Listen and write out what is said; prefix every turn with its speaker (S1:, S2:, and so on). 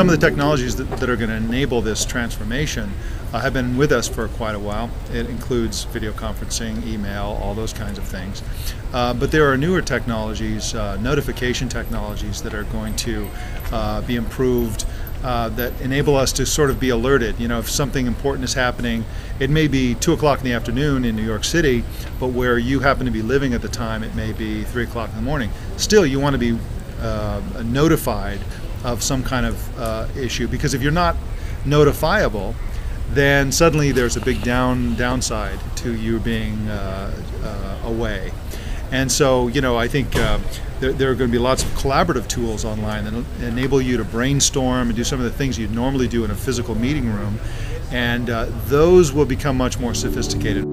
S1: Some of the technologies that are going to enable this transformation have been with us for quite a while. It includes video conferencing, email, all those kinds of things. But there are newer technologies, notification technologies that are going to be improved, that enable us to sort of be alerted. You know, if something important is happening, it may be 2 o'clock in the afternoon in New York City, but where you happen to be living at the time, it may be 3 o'clock in the morning. Still, you want to be notified of some kind of issue, because if you're not notifiable, then suddenly there's a big downside to you being away. And so, you know, I think there are going to be lots of collaborative tools online that enable you to brainstorm and do some of the things you'd normally do in a physical meeting room, and those will become much more sophisticated.